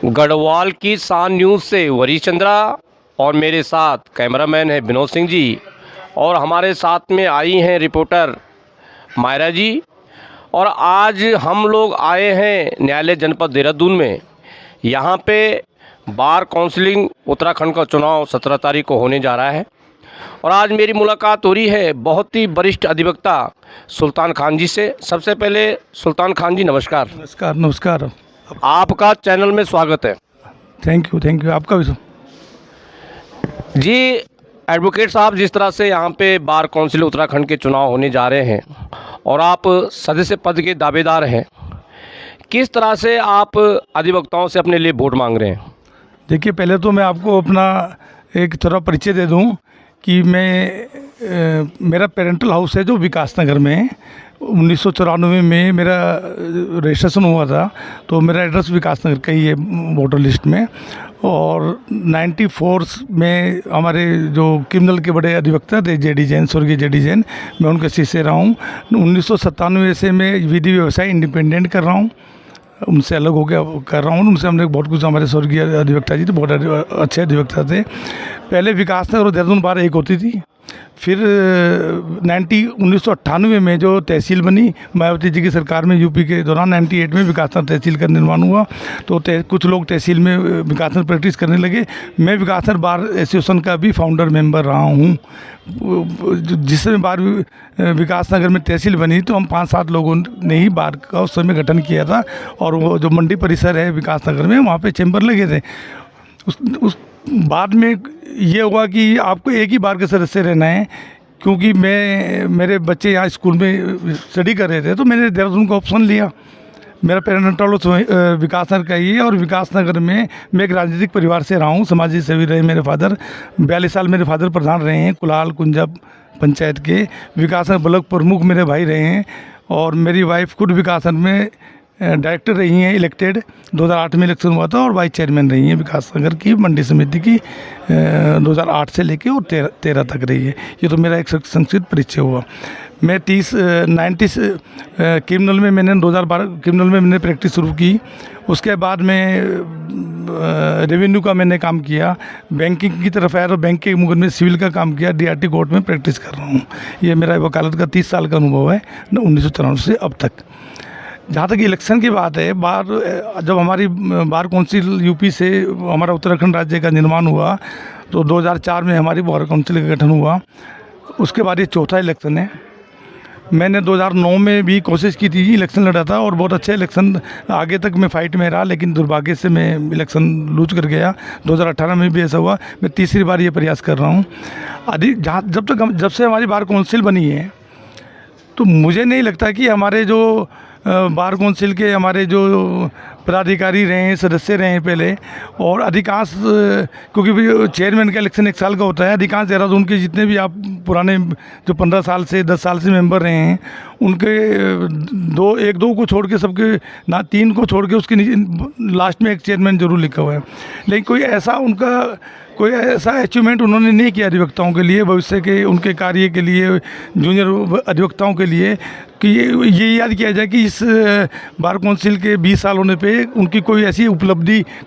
गढ़वाल की शान न्यूज़ से वरीश चंद्रा और मेरे साथ कैमरामैन है विनोद सिंह जी और हमारे साथ में आई हैं रिपोर्टर मायरा जी। और आज हम लोग आए हैं न्यायालय जनपद देहरादून में। यहाँ पे बार काउंसिलिंग उत्तराखंड का चुनाव 17 तारीख को होने जा रहा है और आज मेरी मुलाकात हो रही है बहुत ही वरिष्ठ अधिवक्ता सुल्तान खान जी से। सबसे पहले सुल्तान खान जी नमस्कार। नमस्कार नमस्कार। आपका चैनल में स्वागत है। थैंक यू आपका भी। जी एडवोकेट साहब, जिस तरह से यहाँ पे बार काउंसिल उत्तराखंड के चुनाव होने जा रहे हैं और आप सदस्य पद के दावेदार हैं, किस तरह से आप अधिवक्ताओं से अपने लिए वोट मांग रहे हैं? देखिए, पहले तो मैं आपको अपना एक थोड़ा परिचय दे दूं कि मेरा पेरेंटल हाउस है जो विकास नगर में 1994 में मेरा रजिस्ट्रेशन हुआ था, तो मेरा एड्रेस विकास नगर का ही है वोटर लिस्ट में। और 94 में हमारे जो क्रिमिनल के बड़े अधिवक्ता थे जेडी जैन, स्वर्गीय जेडी जैन, मैं उनके शिष्य रहा हूँ। 1997 से मैं विधि व्यवसाय इंडिपेंडेंट कर रहा हूँ, उनसे अलग हो गया कर रहा हूँ। उनसे हमने बहुत कुछ, हमारे स्वर्गीय अधिवक्ता जी थे, बहुत अच्छे अधिवक्ता थे। पहले विकास नगर और देहरादून बार एक होती थी, फिर 1998 में जो तहसील बनी मायावती जी की सरकार में, यूपी के दौरान 98 में विकासनगर तहसील का निर्माण हुआ। तो कुछ लोग तहसील में विकासनगर प्रैक्टिस करने लगे। मैं विकासनगर बार एसोसिएशन का भी फाउंडर मेंबर रहा हूँ। जिस समय बार विकासनगर में तहसील बनी तो हम 5-7 लोगों ने ही बार का उस समय गठन किया था। और वो जो मंडी परिसर है विकासनगर में, वहाँ पे चैम्बर लगे थे। उस बाद में ये हुआ कि आपको एक ही बार के सदस्य रहना है, क्योंकि मेरे बच्चे यहाँ स्कूल में स्टडी कर रहे थे, तो मैंने देहरादून का ऑप्शन लिया। मेरा पेरेंटल विकासनगर का ही है और विकासनगर में मैं एक राजनीतिक परिवार से रहा हूँ। समाजी सेवी रहे मेरे फादर, 42 साल मेरे फादर प्रधान रहे हैं कुलाल कुंजा पंचायत के। विकासनगर ब्लॉक प्रमुख मेरे भाई रहे हैं और मेरी वाइफ खुद विकासनगर में डायरेक्टर रही हैं, इलेक्टेड 2008 में इलेक्शन हुआ था, और वाइस चेयरमैन रही हैं विकासनगर की मंडी समिति की 2008 से लेके और 13 तक रही है। ये तो मेरा एक संक्षिप्त परिचय हुआ। मैं 90 क्रिमिनल में मैंने 2012 क्रिमिनल में मैंने प्रैक्टिस शुरू की। उसके बाद में रेवेन्यू का मैंने काम किया, बैंकिंग की तरफ आया तो बैंक के मुकदमे सिविल का काम किया, डीआरटी कोर्ट में प्रैक्टिस कर रहा हूँ। ये मेरा वकालत का 30 साल का अनुभव है 1994 से अब तक। जहाँ तक इलेक्शन की बात है, जब हमारी बार काउंसिल यूपी से हमारा उत्तराखंड राज्य का निर्माण हुआ तो 2004 में हमारी बार काउंसिल का गठन हुआ। उसके बाद ये चौथा इलेक्शन है। मैंने 2009 में भी कोशिश की थी, इलेक्शन लड़ा था और बहुत अच्छे इलेक्शन आगे तक मैं फाइट में रहा, लेकिन दुर्भाग्य से मैं इलेक्शन लूज कर गया। 2018 में भी ऐसा हुआ। मैं तीसरी बार ये प्रयास कर रहा हूँ। जब से हमारी बार काउंसिल बनी है तो मुझे नहीं लगता कि हमारे जो बार काउंसिल के हमारे जो पदाधिकारी रहे हैं, सदस्य रहे हैं पहले, और अधिकांश, क्योंकि चेयरमैन का इलेक्शन 1 साल का होता है, अधिकांश देहरादून के जितने भी आप पुराने जो 15 साल से 10 साल से मेंबर रहे हैं, उनके 1-2 को छोड़ के, सबके ना 3 को छोड़ के उसके नीचे लास्ट में एक चेयरमैन जरूर लिखा हुआ है। लेकिन कोई ऐसा अचीवमेंट उन्होंने नहीं किया अधिवक्ताओं के लिए, भविष्य के उनके कार्य के लिए, जूनियर अधिवक्ताओं के लिए, कि ये याद किया जाए कि इस बार काउंसिल के 20 साल होने पे उनकी कोई ऐसी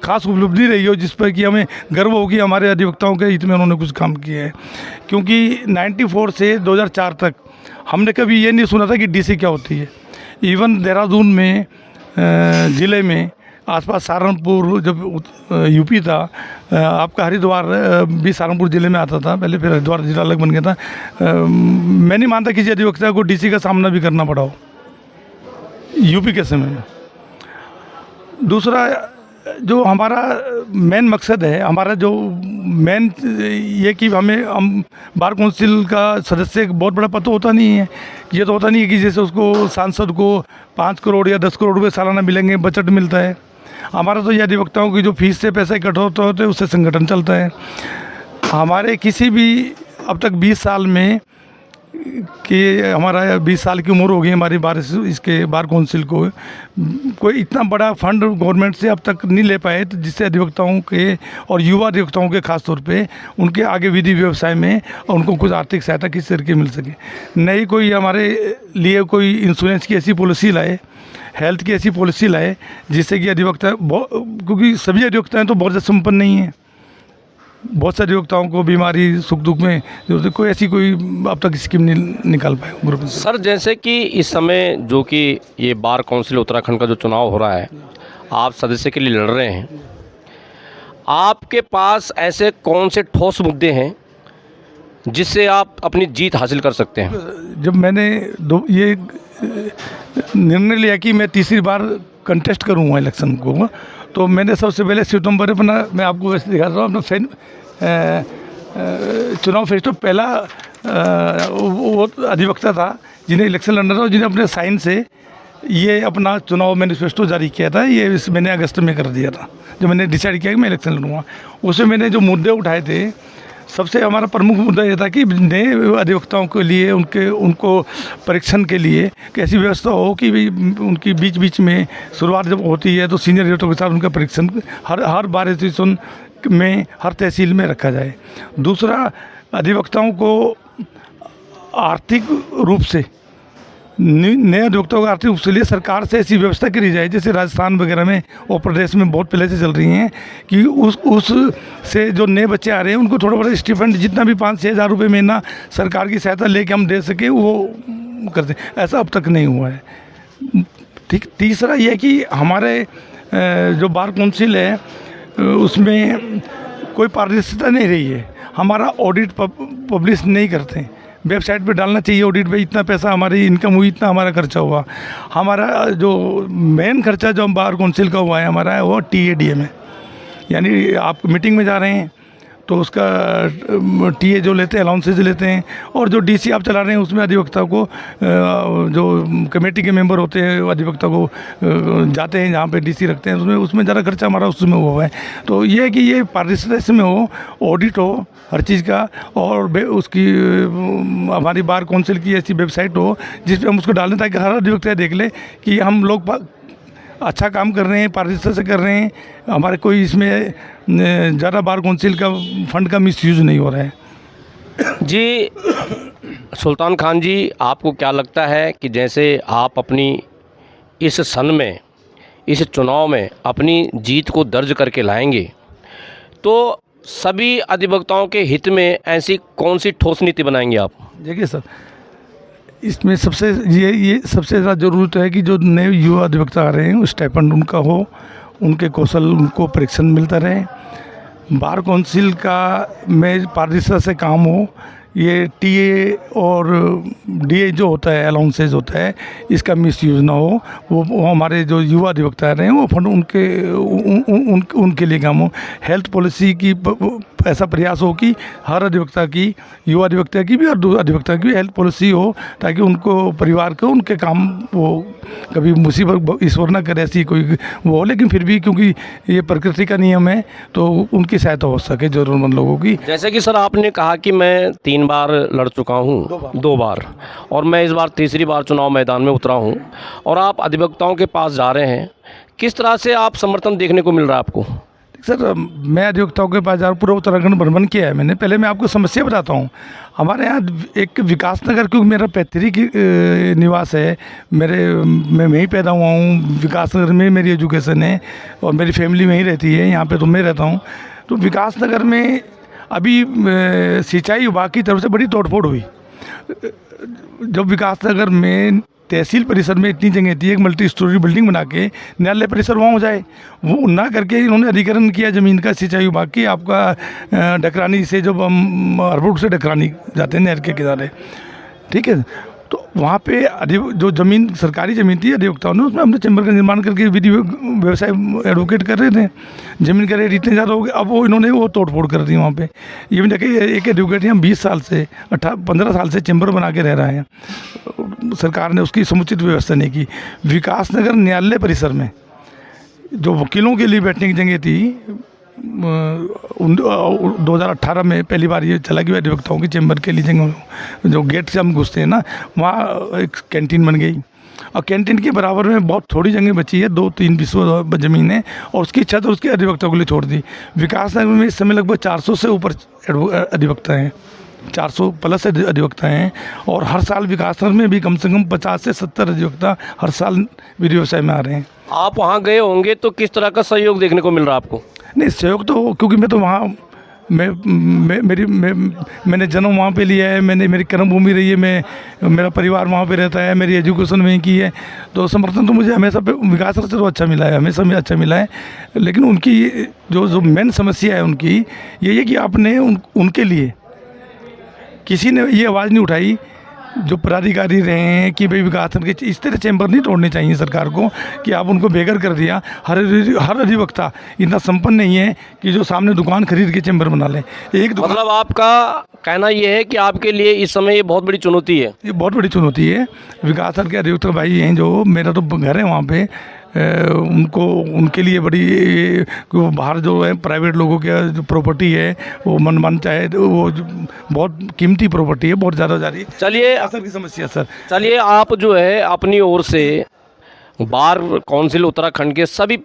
खास उपलब्धि रही हो जिस पर कि हमें गर्व हो कि हमारे अधिवक्ताओं के हित में उन्होंने कुछ काम किया है। क्योंकि 94 से 2004 तक हमने कभी ये नहीं सुना था कि डीसी क्या होती है। इवन देहरादून में ज़िले में आसपास सहारनपुर, जब यूपी था, आपका हरिद्वार भी सहारनपुर ज़िले में आता था पहले, फिर हरिद्वार ज़िला अलग बन गया था। मैं नहीं मानता किसी अधिवक्ता को डीसी का सामना भी करना पड़ा हो यूपी के समय में। दूसरा, जो हमारा मेन मकसद है, हमारा जो मेन ये कि हम बार काउंसिल का सदस्य एक बहुत बड़ा पद तो होता नहीं है। ये तो होता नहीं है कि जैसे उसको सांसद को 5 करोड़ या 10 करोड़ रुपये सालाना मिलेंगे, बजट मिलता है। हमारा तो ये अधिवक्ताओं की जो फीस से पैसे इकट्ठा होते हैं उससे संगठन चलता है। हमारे किसी भी अब तक 20 साल में कि हमारा 20 साल की उम्र हो गई हमारी बार काउंसिल को, कोई इतना बड़ा फंड गवर्नमेंट से अब तक नहीं ले पाए जिससे अधिवक्ताओं के और युवा अधिवक्ताओं के खास तौर पे उनके आगे विधि व्यवसाय में और उनको कुछ आर्थिक सहायता किस तरह की मिल सके। नहीं कोई हमारे लिए कोई इंश्योरेंस की ऐसी पॉलिसी लाए हेल्थ की ऐसी पॉलिसी लाए जिससे कि अधिवक्ता क्योंकि सभी अधिवक्ताएँ तो बहुत ज़्यादा संपन्न नहीं हैं, बहुत सारे अधिवक्ताओं को बीमारी सुख दुख में जो कोई ऐसी कोई अब तक स्कीम नहीं निकाल पाए ग्रुप में। सर जैसे कि इस समय जो कि ये बार काउंसिल उत्तराखंड का जो चुनाव हो रहा है, आप सदस्य के लिए लड़ रहे हैं, आपके पास ऐसे कौन से ठोस मुद्दे हैं जिससे आप अपनी जीत हासिल कर सकते हैं? जब मैंने ये निर्णय लिया कि मैं तीसरी बार कंटेस्ट करूँगा इलेक्शन को, तो मैंने सबसे पहले सितंबर अपना, मैं आपको वैसे दिखा रहा हूँ अपना चुनाव फेस्टो पहला वो अधिवक्ता था जिन्हें इलेक्शन लड़ना था और जिन्हें अपने साइन से ये अपना चुनाव मैनिफेस्टो जारी किया था। ये मैंने अगस्त में कर दिया था जब मैंने डिसाइड किया कि मैं इलेक्शन लड़ूंगा। उसमें मैंने जो मुद्दे उठाए थे, सबसे हमारा प्रमुख मुद्दा ये था कि नए अधिवक्ताओं के लिए उनको परीक्षण के लिए कैसी व्यवस्था हो कि उनकी बीच बीच में शुरुआत जब होती है तो सीनियर अधिवक्ताओं के साथ उनका परीक्षण हर बार एसोसिएशन में हर तहसील में रखा जाए। दूसरा, अधिवक्ताओं को आर्थिक रूप से नए अधिवक्ताओं को आर्थिक रूप से लिए सरकार से ऐसी व्यवस्था करी जाए, जैसे राजस्थान वगैरह में और प्रदेश में बहुत पहले से चल रही हैं कि उस से जो नए बच्चे आ रहे हैं उनको थोड़ा बड़ा स्टिपेंड जितना भी 5-6 हज़ार रुपये महीना सरकार की सहायता लेके हम दे सके वो करते। ऐसा अब तक नहीं हुआ है। ठीक। तीसरा ये कि हमारे जो बार काउंसिल है उसमें कोई पारदर्शिता नहीं रही है। हमारा ऑडिट पब्लिश नहीं करते, वेबसाइट पे डालना चाहिए ऑडिट पे इतना पैसा हमारी इनकम हुई, इतना हमारा खर्चा हुआ। हमारा जो मेन खर्चा जो बार काउंसिल का हुआ है हमारा है वो TADM है, यानी आप मीटिंग में जा रहे हैं तो उसका TA जो लेते हैं अलाउंसेज लेते हैं, और जो DC आप चला रहे हैं उसमें अधिवक्ता को जो कमेटी के मेंबर होते हैं अधिवक्ता को जाते हैं जहाँ पे DC रखते हैं उसमें ज़्यादा खर्चा हमारा उसमें हुआ है। तो ये है कि ये पारदर्शिता में हो, ऑडिट हो हर चीज़ का, और उसकी हमारी बार काउंसिल की ऐसी वेबसाइट हो जिस पर हम उसको डालें ताकि हर अधिवक्ता देख ले कि हम लोग अच्छा काम कर रहे हैं, पारदर्शिता से कर रहे हैं, हमारे कोई इसमें ज़्यादा बार काउंसिल का फंड का मिसयूज़ नहीं हो रहा है। जी सुल्तान खान जी, आपको क्या लगता है कि जैसे आप अपनी इस सन में, इस चुनाव में अपनी जीत को दर्ज करके लाएंगे तो सभी अधिवक्ताओं के हित में ऐसी कौन सी ठोस नीति बनाएंगे आप? देखिए सर, इसमें सबसे ये सबसे ज़्यादा ज़रूरत है कि जो नए युवा अधिवक्ता आ रहे हैं उस स्टाइपेंड उनका हो, उनके कौशल उनको परीक्षण मिलता रहे, बार काउंसिल का में पारदर्शिता से काम हो, ये TA और DA जो होता है अलाउंसेज होता है इसका मिसयूज़ ना हो, वो हमारे जो युवा अधिवक्ता रहे हैं वो फंड उनके लिए काम हो। हेल्थ पॉलिसी की ऐसा प्रयास हो कि हर अधिवक्ता की, युवा अधिवक्ता की भी और दूसरे अधिवक्ता की भी हेल्थ पॉलिसी हो ताकि उनको परिवार को उनके काम वो कभी मुसीबत ईश्वर ना करे ऐसी कोई वो हो, लेकिन फिर भी क्योंकि ये प्रकृति का नियम है तो उनकी सहायता हो सके ज़रूरतमंद लोगों की। जैसे कि सर आपने कहा कि मैं 3 बार लड़ चुका हूँ, 2 बार, और मैं इस बार तीसरी बार चुनाव मैदान में उतरा हूँ, और आप अधिवक्ताओं के पास जा रहे हैं, किस तरह से आप समर्थन देखने को मिल रहा है आपको? सर, मैं अधिवक्ताओं के पास जा रहा हूँ, पूरा उत्तराखंड भ्रमण किया है मैंने। पहले मैं आपको समस्या बताता हूँ। हमारे यहाँ एक विकास नगर, क्योंकि मेरा पैतृक निवास है, मैं वहीं पैदा हुआ हूँ, विकास नगर में मेरी एजुकेशन है और मेरी फैमिली में ही रहती है, यहाँ पे तो मैं रहता हूँ। तो विकास नगर में अभी सिंचाई विभाग की तरफ से बड़ी तोड़फोड़ हुई। जब विकास नगर में तहसील परिसर में इतनी जगह थी, एक मल्टी स्टोरी बिल्डिंग बना के न्यायालय परिसर वहाँ हो जाए, वो ना करके इन्होंने अधिग्रहण किया ज़मीन का सिंचाई विभाग की। आपका डकरानी से जब हम हरपुर से डकरानी जाते हैं नहर के किनारे, ठीक है, तो वहाँ पे जो ज़मीन सरकारी ज़मीन थी अधिवक्ताओं ने उसमें हमने चैम्बर का निर्माण करके विधि व्यवसाय एडवोकेट कर रहे थे। ज़मीन का रेट इतने ज़्यादा हो गए, अब वो इन्होंने वो तोड़फोड़ कर दी वहाँ पे। ये भी देखिए, एक एडवोकेट यहाँ 20 साल से 15 साल से चैम्बर बना के रह रहा है, सरकार ने उसकी समुचित व्यवस्था नहीं की। विकास नगर न्यायालय परिसर में जो वकीलों के लिए बैठने की जगह थी, 2018 में पहली बार ये चला गया अधिवक्ताओं की चैम्बर के लिए जगह, जो गेट से हम घुसते हैं ना, वहाँ एक कैंटीन बन गई, और कैंटीन के बराबर में बहुत थोड़ी जगह बची है, 2-3 बिस्वा ज़मीन है, और उसकी छत उसके अधिवक्ताओं के लिए छोड़ दी। विकास नगर में इस समय लगभग 400 से ऊपर अधिवक्ता हैं, 400 प्लस अधिवक्ता हैं और हर साल विकासनगर में भी कम से कम 50 से 70 अधिवक्ता हर साल विधि व्यवसाय में आ रहे हैं। आप वहाँ गए होंगे तो किस तरह का सहयोग देखने को मिल रहा है आपको? नहीं, सहयोग तो क्योंकि मैं तो वहाँ मैंने जन्म वहाँ पे लिया है, मेरी कर्मभूमि रही है, मेरा परिवार वहाँ पे रहता है, मेरी एजुकेशन वहीं की है, तो समर्थन तो मुझे हमेशा विकास से तो अच्छा मिला है, हमेशा में अच्छा मिला है। लेकिन उनकी जो मेन समस्या है उनकी ये है कि आपने उनके लिए किसी ने ये आवाज़ नहीं उठाई जो पदाधिकारी रहे हैं कि भाई विकासनगर के इस तरह चैम्बर नहीं तोड़ने चाहिए सरकार को कि आप उनको बेघर कर दिया। हर अधिवक्ता इतना संपन्न नहीं है कि जो सामने दुकान खरीद के चैम्बर बना ले। एक मतलब आपका कहना ये है कि आपके लिए इस समय ये बहुत बड़ी चुनौती है? ये बहुत बड़ी चुनौती है। विकासनगर के अधिवक्ता भाई हैं जो मेरा तो घर है वहाँ पे, उनके लिए बड़ी बाहर जो है प्राइवेट लोगों के जो प्रॉपर्टी है वो मन चाहे वो बहुत कीमती प्रॉपर्टी है, बहुत ज़्यादा जा रही है। चलिए असर की समस्या सर। चलिए आप जो है अपनी ओर से बार काउंसिल उत्तराखंड के सभी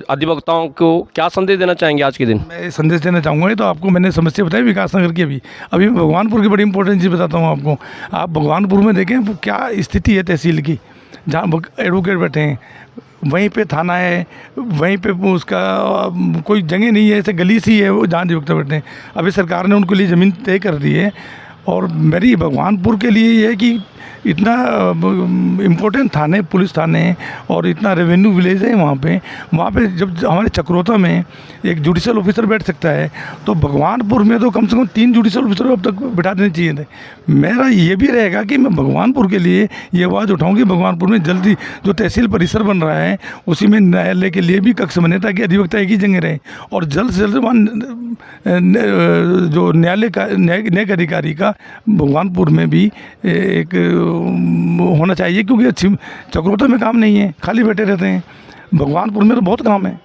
अधिवक्ताओं को क्या संदेश देना चाहेंगे आज के दिन? मैं संदेश देना चाहूँगा, तो आपको मैंने समस्या बताई विकासनगर की। अभी भगवानपुर की बड़ी इंपॉर्टेंट चीज़ बताता हूँ आपको। आप भगवानपुर में देखें क्या स्थिति है तहसील की, जहाँ एडवोकेट बैठे हैं वहीं पे थाना है, वहीं पे उसका कोई जगह नहीं है, ऐसे गली सी है वो जहाँ अधिवक्ता बैठे हैं। अभी सरकार ने उनके लिए ज़मीन तय कर दी है और मेरी भगवानपुर के लिए ये है कि इतना इम्पोर्टेंट थाने, पुलिस थाने और इतना रेवेन्यू विलेज है वहाँ पे जब हमारे चक्रोता में एक जुडिशल ऑफिसर बैठ सकता है तो भगवानपुर में तो कम से कम 3 जुडिशल ऑफिसर अब तक बैठा देने चाहिए थे। मेरा ये भी रहेगा कि मैं भगवानपुर के लिए ये आवाज़ उठाऊँ कि भगवानपुर में जल्दी जो तहसील परिसर बन रहा है उसी में न्यायालय के लिए भी कक्ष बने ताकि अधिवक्ता एक ही जगह रहे और जल्द से जल्द वहाँ जो न्यायालय का न्यायिक अधिकारी का भगवानपुर में भी एक होना चाहिए, क्योंकि चक्रोता में काम नहीं है, खाली बैठे रहते हैं। भगवानपुर में तो बहुत काम है,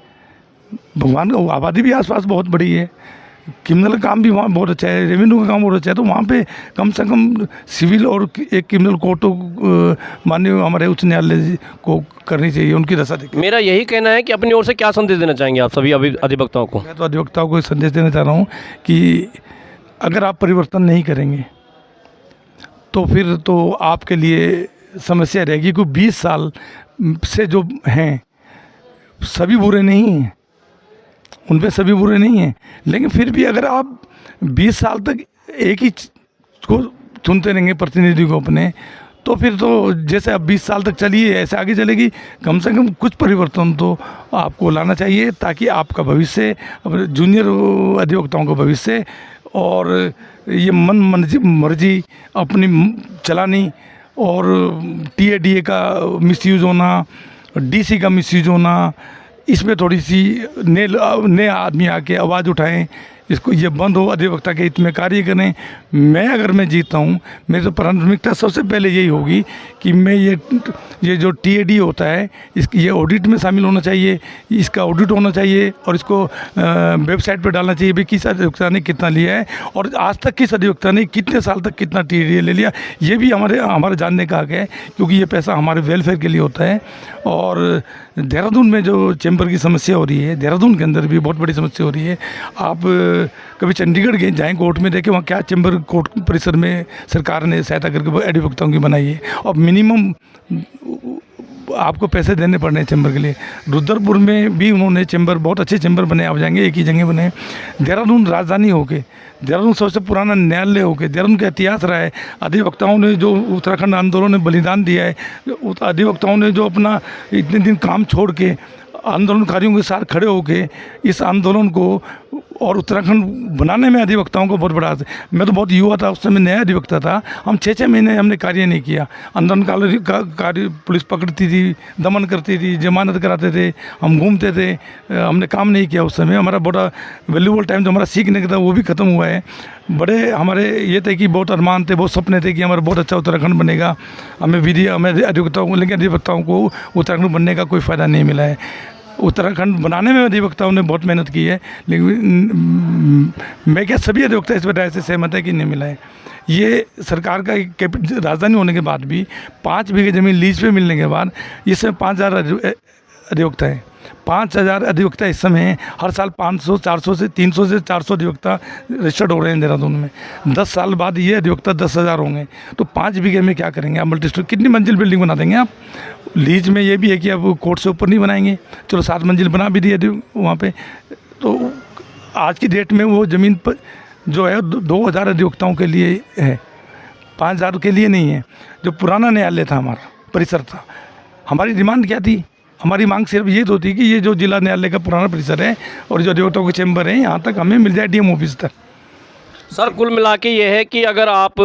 भगवान आबादी भी आसपास बहुत बड़ी है, क्रिमिनल काम भी वहाँ बहुत अच्छा है, रेवेन्यू का काम बहुत अच्छा है, तो वहाँ पे कम से कम सिविल और एक क्रिमिनल कोर्ट तो माननीय हमारे उच्च न्यायालय को करनी चाहिए, उनकी रसा देखिए। मेरा यही कहना है कि अपनी ओर से क्या संदेश देना चाहेंगे आप सभी अधिवक्ताओं को? मैं तो अधिवक्ताओं को संदेश देना चाह रहा हूँ कि अगर आप परिवर्तन नहीं करेंगे तो फिर तो आपके लिए समस्या रहेगी। क्योंकि 20 साल से जो हैं सभी बुरे नहीं हैं, उनपे सभी बुरे नहीं हैं, लेकिन फिर भी अगर आप 20 साल तक एक ही को चुनते रहेंगे प्रतिनिधि को अपने, तो फिर तो जैसे अब 20 साल तक चलिए ऐसे आगे चलेगी। कम से कम कुछ परिवर्तन तो आपको लाना चाहिए ताकि आपका भविष्य, अपने जूनियर अधिवक्ताओं का भविष्य और ये मर्जी अपनी चलानी और टीएडीए का मिसयूज़ होना, डीसी का मिसयूज़ होना, इसमें थोड़ी सी नए आदमी आके आवाज़ उठाएं, इसको ये बंद हो, अधिवक्ता के हित में कार्य करें। अगर मैं जीता हूँ, मेरी तो प्राथमिकता सबसे पहले यही होगी कि मैं ये जो टीएडी होता है ये ऑडिट में शामिल होना चाहिए, इसका ऑडिट होना चाहिए और इसको वेबसाइट पर डालना चाहिए भाई किस अधिवक्ता ने कितना लिया है और आज तक किस अधिवक्ता ने कितने साल तक कितना टीएडी ले लिया। ये भी हमारे जानने का हक है, क्योंकि ये पैसा हमारे वेलफेयर के लिए होता है। और देहरादून में जो चैम्बर की समस्या हो रही है, देहरादून के अंदर भी बहुत बड़ी समस्या हो रही है। आप कभी चंडीगढ़ गए जाएँ कोर्ट में, देखें वहाँ क्या चैम्बर कोर्ट परिसर में सरकार ने सहायता करके अधिवक्ताओं की बनाई है और मिनिमम आपको पैसे देने पड़ रहे हैं चैम्बर के लिए। रुद्रपुर में भी उन्होंने चैम्बर, बहुत अच्छे चैम्बर बने, आप जाएंगे एक ही जगह बने। देहरादून राजधानी होके, देहरादून सबसे पुराना न्यायालय होके, देहरादून का इतिहास रहा है। अधिवक्ताओं ने जो उत्तराखंड आंदोलन में बलिदान दिया है, अधिवक्ताओं ने जो अपना इतने दिन काम छोड़ के आंदोलनकारियों के साथ खड़े होके इस आंदोलन को और उत्तराखंड बनाने में अधिवक्ताओं को बहुत बड़ा हाथ है। मैं तो बहुत युवा था उस समय, नया अधिवक्ता था, हम 6-6 महीने हमने कार्य नहीं किया। आंदोलन का कार्य पुलिस पकड़ती थी, दमन करती थी, जमानत कराते थे, हम घूमते थे, हमने काम नहीं किया उस समय। हमारा बड़ा वैल्यूबल टाइम जो हमारा सीखने का था वो भी ख़त्म हुआ है। बड़े हमारे ये थे कि बहुत अरमान थे, बहुत सपने थे कि हमारा बहुत अच्छा उत्तराखंड बनेगा, हमें अधिवक्ताओं को, लेकिन अधिवक्ताओं को उत्तराखंड बनने का कोई फ़ायदा नहीं मिला है। उत्तराखंड बनाने में अधिवक्ताओं ने बहुत मेहनत की है, लेकिन मैं क्या सभी अधिवक्ता इस वजह से सहमत है कि नहीं मिला है। ये सरकार का राजधानी होने के बाद भी 5 बीघे ज़मीन लीज पे मिलने के बाद इसमें 5000 अधिवक्ता हैं। 5000 अधिवक्ता इस समय हैं। हर साल 500 400 से 300 से 400 अधिवक्ता रजिस्टर्ड हो रहे हैं देहरादून में। 10 साल बाद ये अधिवक्ता 10,000 होंगे। तो 5 बीघे में क्या करेंगे आप? मल्टी स्टोरी कितनी मंजिल बिल्डिंग बना देंगे आप? लीज में ये भी है कि अब कोर्ट से ऊपर नहीं बनाएंगे, चलो 7 मंजिल बना भी दिए वहाँ पे। तो आज की डेट में वो ज़मीन पर जो है 2000 अधिवक्ताओं के लिए है, 5000 के लिए नहीं है। जो पुराना न्यायालय था, हमारा परिसर था, हमारी डिमांड क्या थी? हमारी मांग सिर्फ ये तो थी कि ये जो जिला न्यायालय का पुराना परिसर है और जो अधिवक्ताओं के चैम्बर हैं, यहाँ तक हमें मिल जाए डीएम ऑफिस तक। सर कुल मिला के ये है कि अगर आप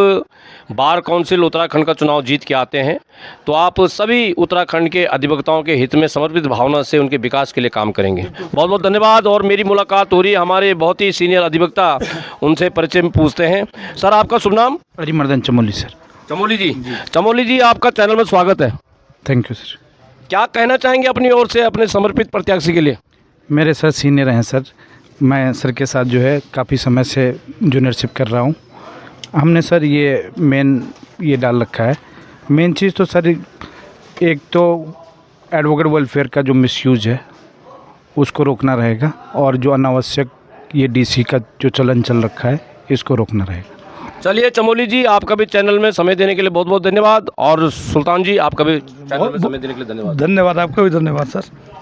बार काउंसिल उत्तराखंड का चुनाव जीत के आते हैं तो आप सभी उत्तराखंड के अधिवक्ताओं के हित में समर्पित भावना से उनके विकास के लिए काम करेंगे। बहुत बहुत धन्यवाद। और मेरी मुलाकात हो रही है हमारे बहुत ही सीनियर अधिवक्ता, उनसे परिचय में पूछते हैं। सर आपका शुभ नाम? अरिमर्दन चमोली सर। चमोली जी, चमोली जी आपका चैनल में स्वागत है। Thank you sir. क्या कहना चाहेंगे अपनी ओर से अपने समर्पित प्रत्याशी के लिए? मेरे सर सीनियर हैं सर, मैं सर के साथ जो है काफ़ी समय से जूनियरशिप कर रहा हूँ। हमने सर ये मेन ये डाल रखा है। मेन चीज़ तो सर एक तो एडवोकेट वेलफेयर का जो मिसयूज है उसको रोकना रहेगा, और जो अनावश्यक ये डीसी का जो चलन चल रखा है इसको रोकना रहेगा। चलिए चमोली जी, आपका भी चैनल में समय देने के लिए बहुत बहुत धन्यवाद। और सुल्तान जी आपका भी चैनल में समय देने के लिए धन्यवाद। धन्यवाद, आपका भी धन्यवाद सर।